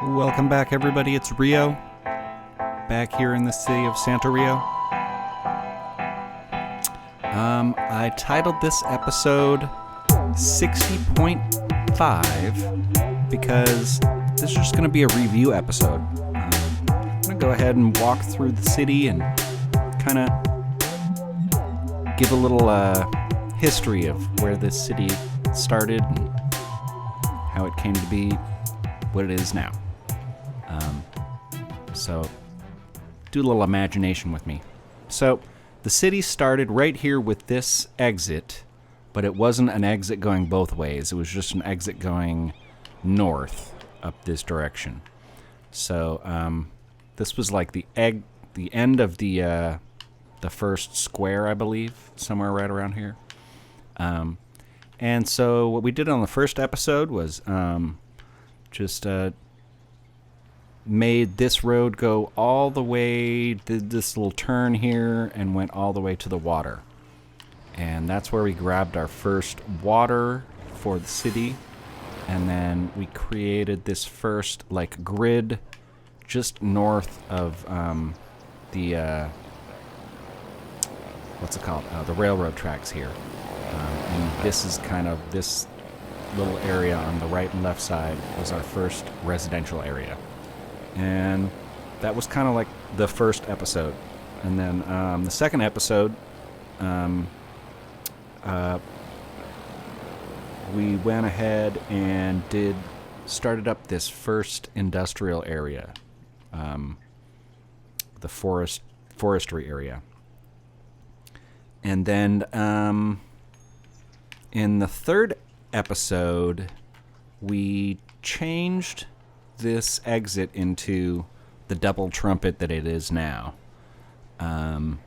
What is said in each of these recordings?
Welcome back, everybody. It's Rio, back here in the city of Santa Rio. I titled this episode 60.5 because this is just going to be a review episode. I'm going to go ahead and walk through the city and kind of give a little history of where this city started and how it came to be what it is now. So do a little imagination with me. So the city started right here with this exit, but it wasn't an exit going both ways. It was just an exit going north up this direction. So this was like the end of the first square, I believe, somewhere right around here. And so what we did on the first episode was just made this road go all the way, did this little turn here, and went all the way to the water. And that's where we grabbed our first water for the city. And then we created this first like grid just north of the what's it called? The railroad tracks here. And this is kind of this little area on the right and left side was our first residential area. And that was kind of like the first episode. And then the second episode, we went ahead and started up this first industrial area, the forestry area. And then in the third episode, we changed this exit into the double trumpet that it is now. And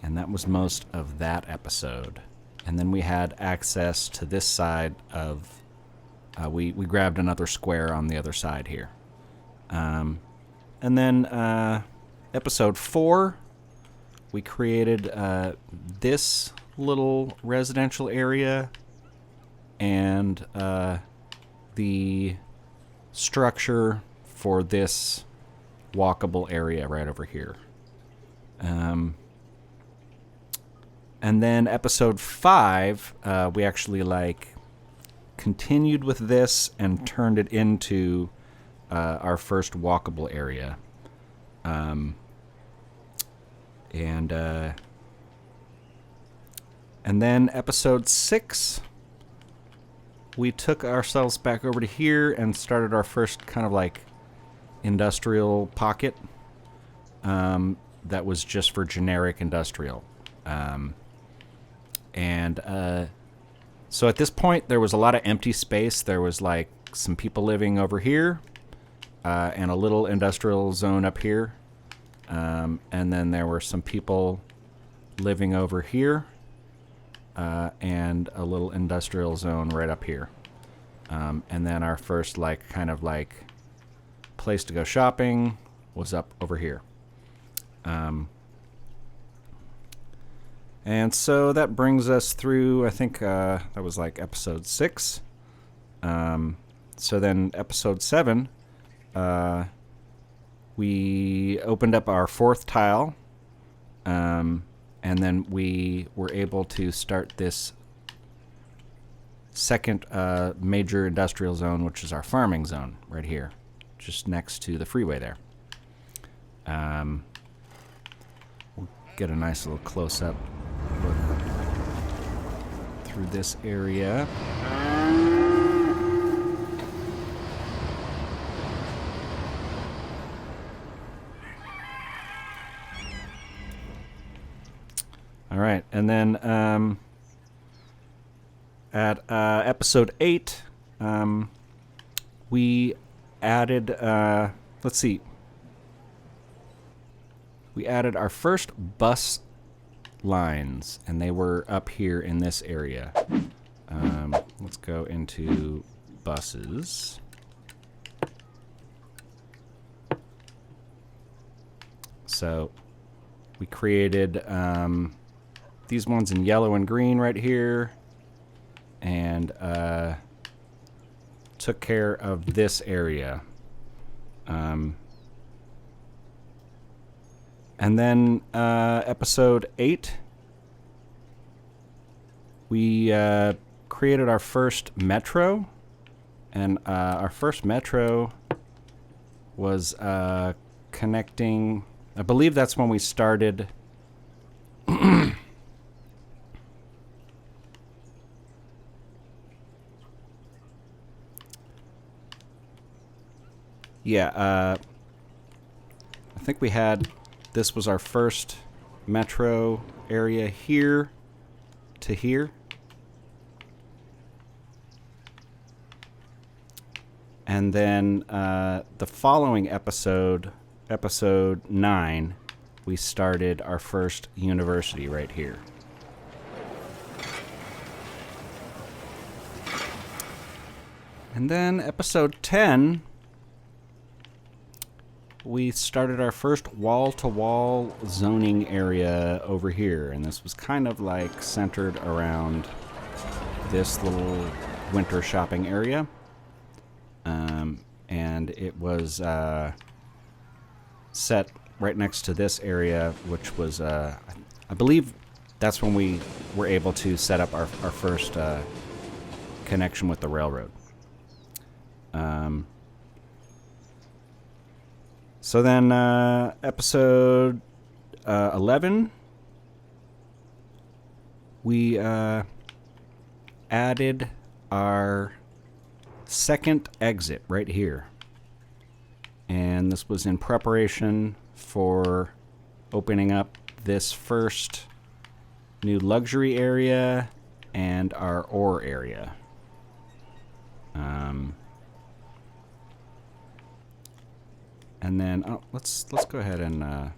that was most of that episode. And then we had access to this side of... we grabbed another square on the other side here. And then episode 4, we created this little residential area and the structure for this walkable area right over here. And then episode 5, we actually continued with this and turned it into our first walkable area. And then episode 6, we took ourselves back over to here and started our first kind of like industrial pocket that was just for generic industrial. So at this point, there was a lot of empty space. There was like some people living over here and a little industrial zone up here. And then there were some people living over here. And a little industrial zone right up here. And then our first place to go shopping was up over here. And so that brings us through, I think that was like episode 6. So then episode 7, we opened up our fourth tile. And then we were able to start this second major industrial zone, which is our farming zone right here, just next to the freeway there. We'll get a nice little close-up look through this area. All right, and then at episode 8, we added, we added our first bus lines, and they were up here in this area. Let's go into buses. So we created these ones in yellow and green right here, and took care of this area. And then episode 8, we created our first metro. And our first metro was connecting... I believe that's when we started... Yeah, I think we had... This was our first metro area here to here. And then the following episode, episode 9, we started our first university right here. And then episode 10... we started our first wall-to-wall zoning area over here, and this was kind of like centered around this little winter shopping area. And it was set right next to this area, which was, I believe that's when we were able to set up our first connection with the railroad. So then episode 11, we added our second exit right here. And this was in preparation for opening up this first new luxury area and our ore area. And then, let's go ahead and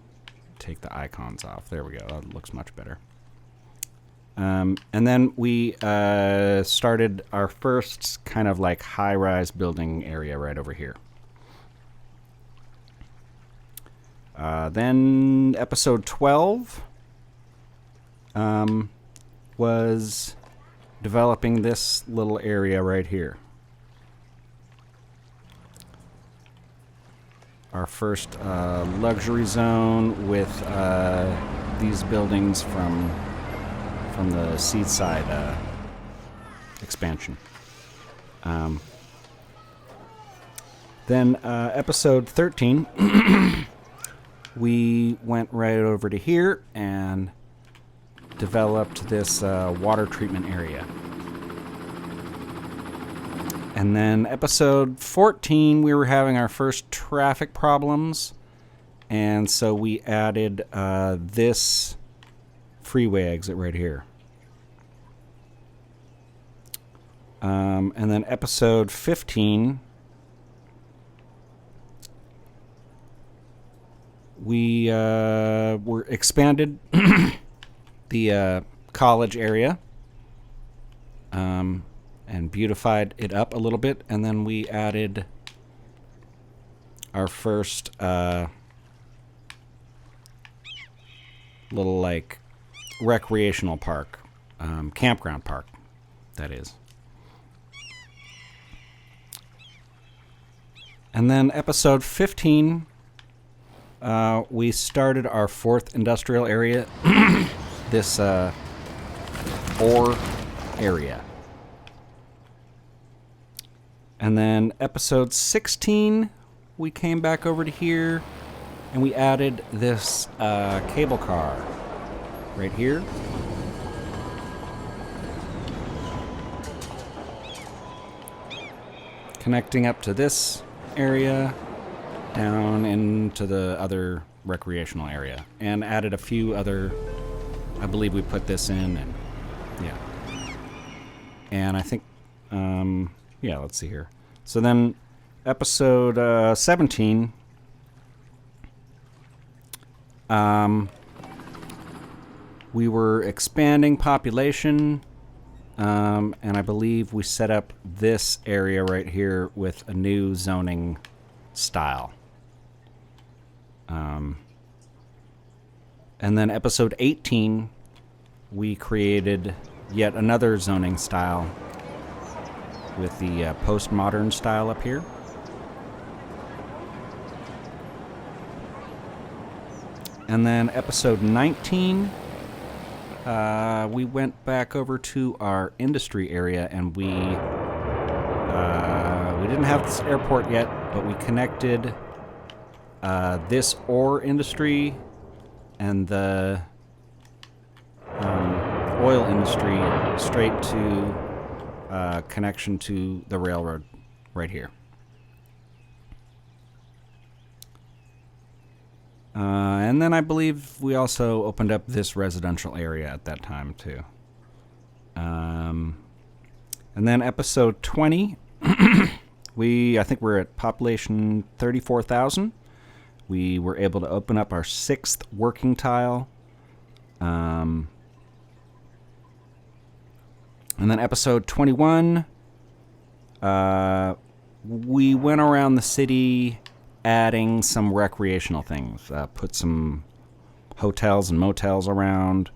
take the icons off. There we go. That looks much better. And then we started our first kind of like high-rise building area right over here. Then episode 12 was developing this little area right here. Our first luxury zone with these buildings from the Seaside expansion. Then episode 13, we went right over to here and developed this water treatment area. And then episode 14, we were having our first traffic problems. And so we added this freeway exit right here. And then episode 15, we were expanded the college area. And beautified it up a little bit, and then we added our first little like recreational park, campground park, that is. And then episode 15, we started our fourth industrial area, this ore area. And then episode 16, we came back over to here, and we added this cable car right here. Connecting up to this area, down into the other recreational area. And added a few other, I believe we put this in, and yeah. And I think, yeah, let's see here. So then episode 17, we were expanding population, and I believe we set up this area right here with a new zoning style. And then episode 18, we created yet another zoning style with the postmodern style up here. And then episode 19, we went back over to our industry area, and we didn't have this airport yet, but we connected this ore industry and the oil industry straight to connection to the railroad right here. And then I believe we also opened up this residential area at that time too. And then episode 20, I think we're at population 34,000. We were able to open up our 6th working tile. And then episode 21, we went around the city adding some recreational things. Put some hotels and motels around.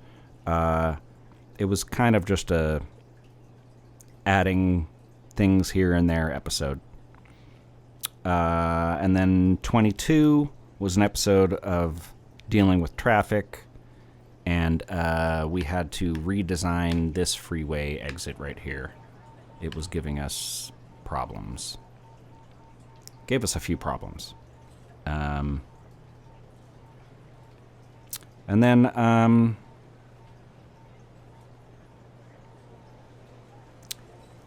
It was kind of just a adding things here and there episode. And then 22 was an episode of dealing with traffic, and we had to redesign this freeway exit right here. It was giving us problems. Gave us a few problems. And then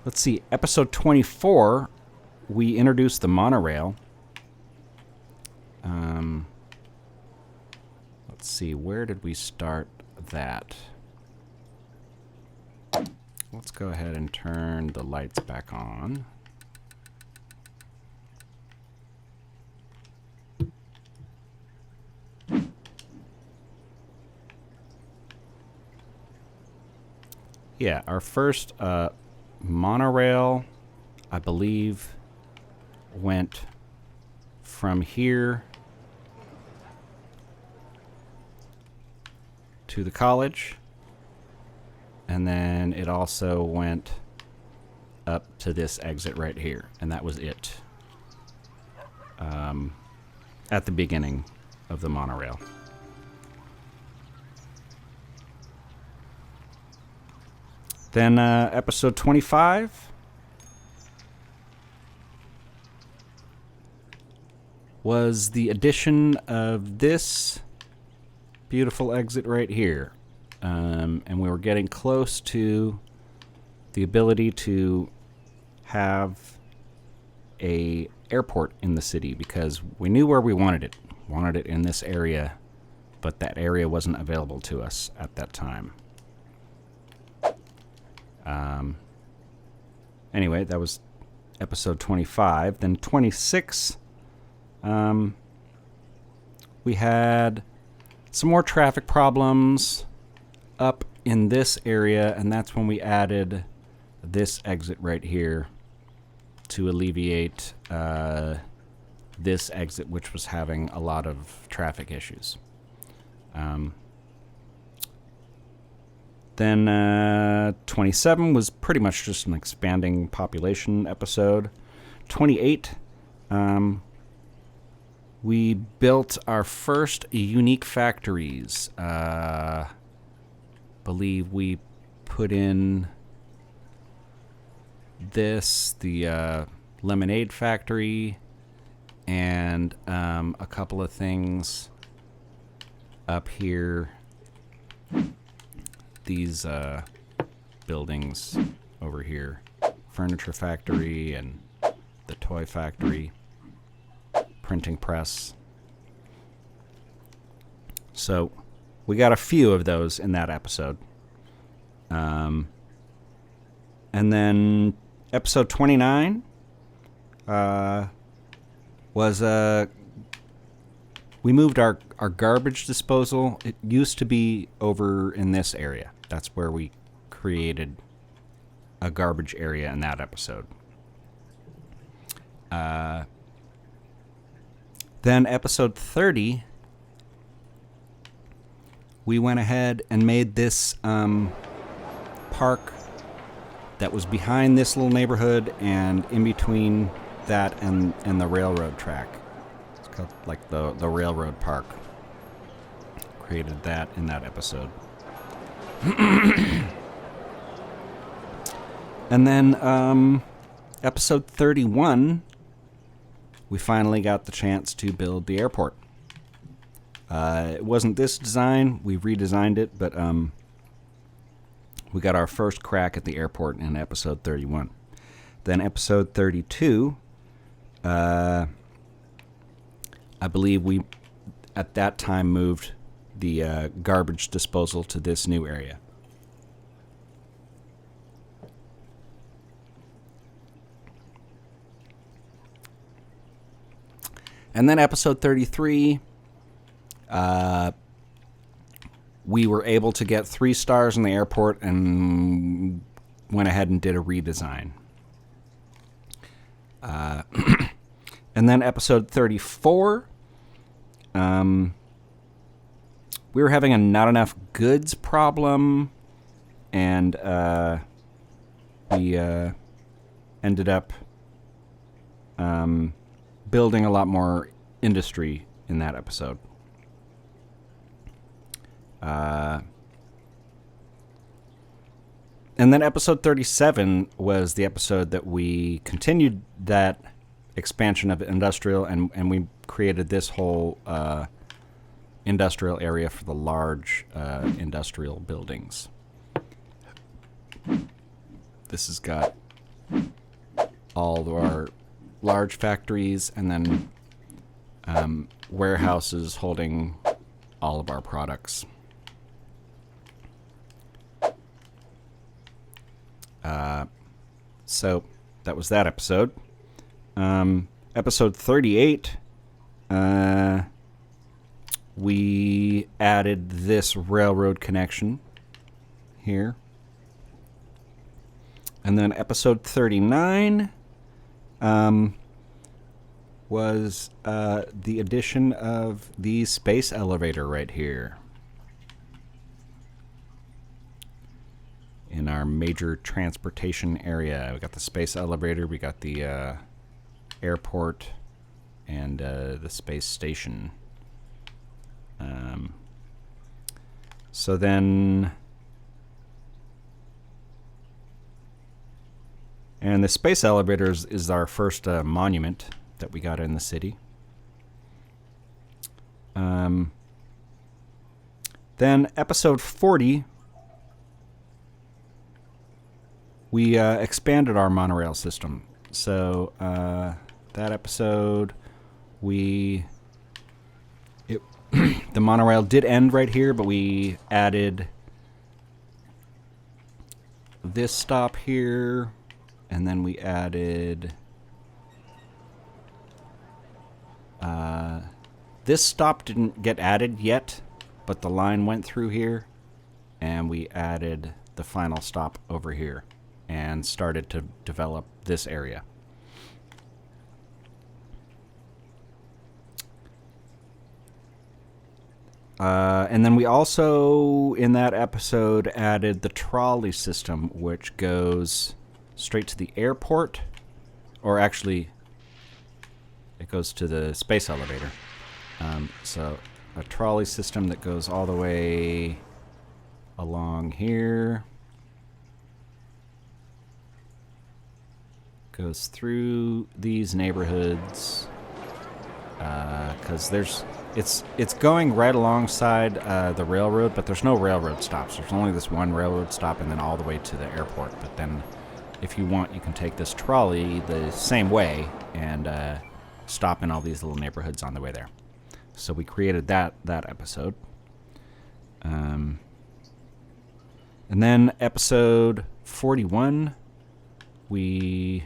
let's see, episode 24, we introduced the monorail. Let's see, where did we start that? Let's go ahead and turn the lights back on. Yeah, our first monorail, I believe, went from here to the college, and then it also went up to this exit right here, and that was it at the beginning of the monorail. Then episode 25 was the addition of this beautiful exit right here. And we were getting close to the ability to have a airport in the city, because we knew where we wanted it. Wanted it in this area, but that area wasn't available to us at that time. Anyway, that was episode 25. Then 26, we had some more traffic problems up in this area, and that's when we added this exit right here to alleviate this exit, which was having a lot of traffic issues. Then 27 was pretty much just an expanding population episode. 28, we built our first unique factories. Believe we put in the lemonade factory, and a couple of things up here. These buildings over here, furniture factory and the toy factory, printing press. So we got a few of those in that episode. And then episode 29 was we moved our garbage disposal. It used to be over in this area. That's where we created a garbage area in that episode. Then episode 30, we went ahead and made this park that was behind this little neighborhood and in between that and the railroad track. It's called like the railroad park. created that in that episode. And then episode 31, we finally got the chance to build the airport. It wasn't this design. We redesigned it, but we got our first crack at the airport in episode 31. Then episode 32, I believe we, at that time, moved the garbage disposal to this new area. And then episode 33, we were able to get 3 stars in the airport and went ahead and did a redesign. And then episode 34, we were having a not enough goods problem, and we ended up building a lot more industry in that episode. And then episode 37 was the episode that we continued that expansion of industrial, and we created this whole industrial area for the large industrial buildings. This has got all of our large factories and then warehouses holding all of our products. So that was that episode. Episode 38, we added this railroad connection here. And then episode 39 was the addition of the space elevator right here in our major transportation area. We got the space elevator, we got the airport, and the space station. So then, and the space elevator is our first monument that we got in the city. Then episode 40, we expanded our monorail system. So that episode, the monorail did end right here, but we added this stop here, and then we added this stop didn't get added yet, but the line went through here, and we added the final stop over here and started to develop this area. And then we also, in that episode, added the trolley system, which goes straight to the airport, or actually, it goes to the space elevator. So a trolley system that goes all the way along here, goes through these neighborhoods, because it's going right alongside the railroad, but there's no railroad stops. There's only this one railroad stop and then all the way to the airport. But then if you want, you can take this trolley the same way and stop in all these little neighborhoods on the way there. So we created that episode. And then episode 41, we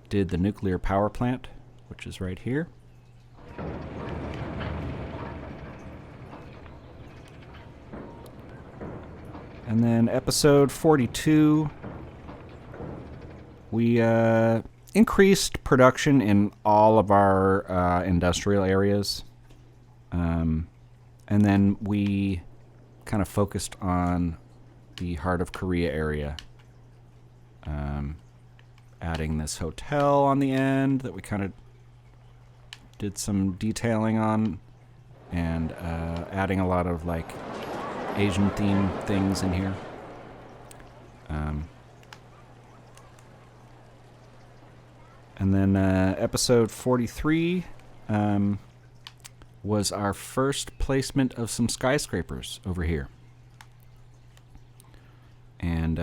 did the nuclear power plant, which is right here. And then episode 42, we increased production in all of our industrial areas. And then we kind of focused on the Heart of Korea area. Adding this hotel on the end that we kind of did some detailing on, and adding a lot of like Asian theme things in here. And then episode 43 was our first placement of some skyscrapers over here. And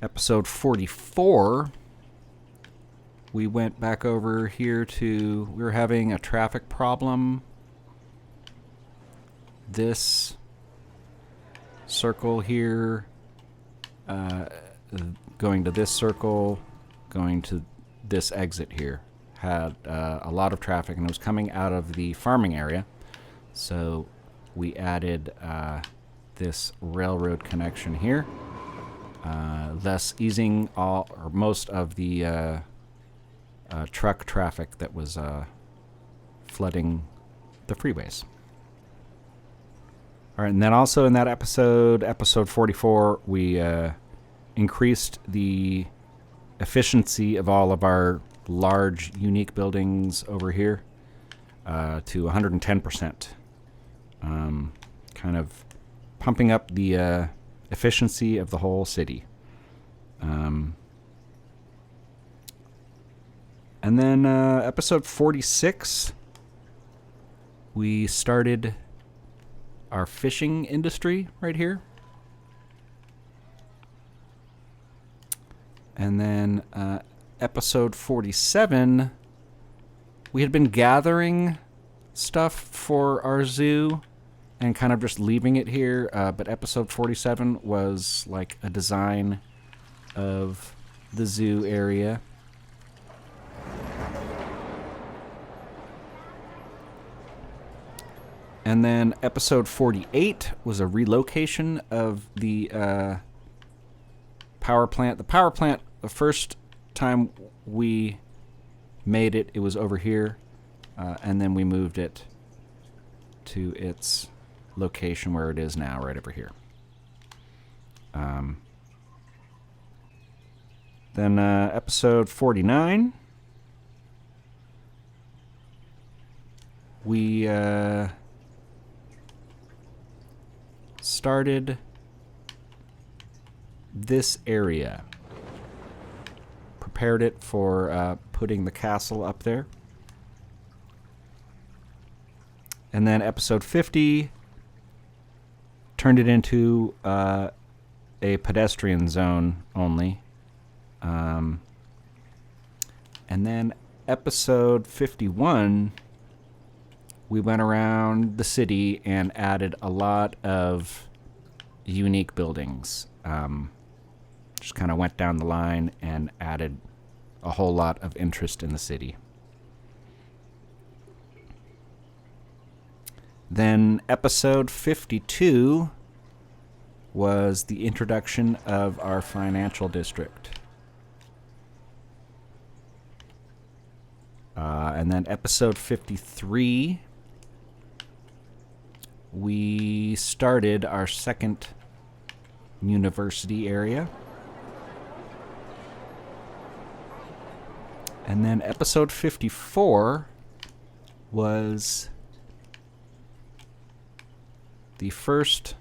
episode 44, we went back over here to, we were having a traffic problem. This circle here, going to this circle, going to this exit here, had a lot of traffic, and it was coming out of the farming area. So we added this railroad connection here, thus easing all or most of the truck traffic that was flooding the freeways. All right, and then also in that episode 44, we increased the efficiency of all of our large, unique buildings over here to 110%. Kind of pumping up the efficiency of the whole city. And then episode 46, we started our fishing industry right here. And then episode 47, we had been gathering stuff for our zoo and kind of just leaving it here. But episode 47 was like a design of the zoo area. And then episode 48 was a relocation of the power plant. The power plant, the first time we made it, it was over here. And then we moved it to its location where it is now, right over here. Then episode 49, we started this area, prepared it for putting the castle up there. And then episode 50 turned it into a pedestrian zone only. And then episode 51, we went around the city and added a lot of unique buildings. Just kind of went down the line and added a whole lot of interest in the city. Then episode 52 was the introduction of our financial district. And then episode 53, we started our second university area. And then episode 54 was the first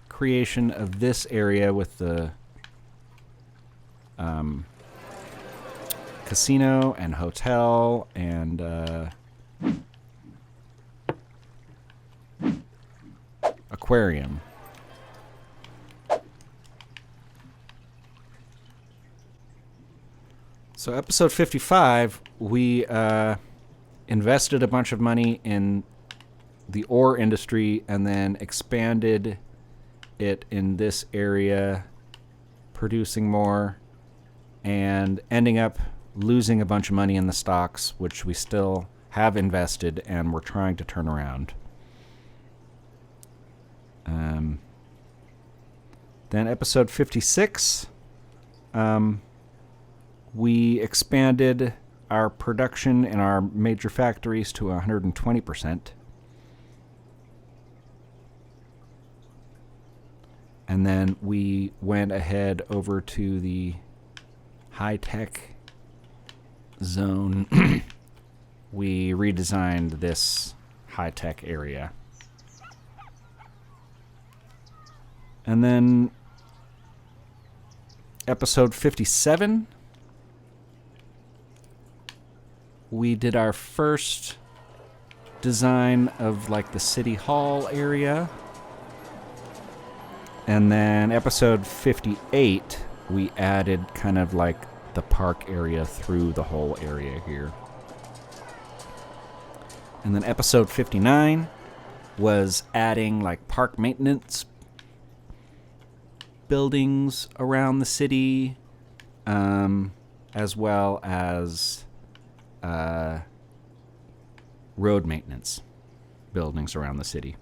creation of this area with the casino and hotel and aquarium. So episode 55, we invested a bunch of money in the ore industry and then expanded it in this area, producing more and ending up losing a bunch of money in the stocks, which we still have invested and we're trying to turn around. Then episode 56, we expanded our production in our major factories to 120%. And then we went ahead over to the high-tech zone. We redesigned this high-tech area. And then episode 57, we did our first design of like the city hall area. And then episode 58, we added kind of like the park area through the whole area here. And then episode 59 was adding like park maintenance buildings around the city, as well as road maintenance buildings around the city.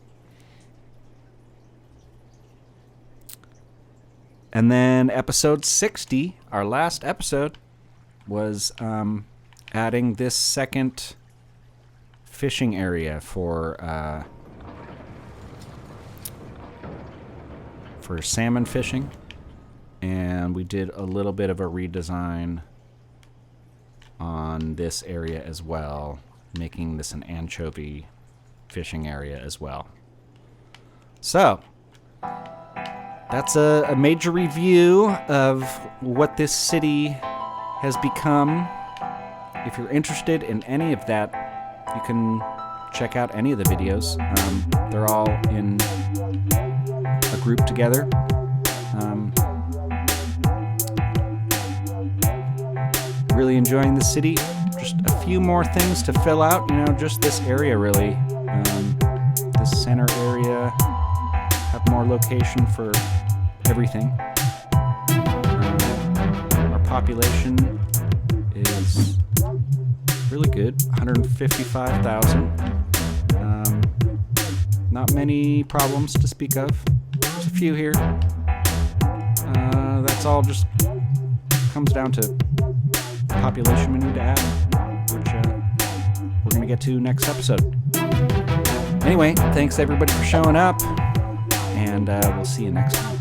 And then episode 60, our last episode, was adding this second fishing area for salmon fishing. And we did a little bit of a redesign on this area as well, making this an anchovy fishing area as well. So that's a major review of what this city has become. If you're interested in any of that, you can check out any of the videos. They're all in a group together. Really enjoying the city. Just a few more things to fill out, just this area really. This center area, have more location for everything. Our population is really good, 155,000. Not many problems to speak of. There's a few here. That's all just comes down to population we need to add, which we're going to get to next episode. Anyway, thanks everybody for showing up, and we'll see you next time.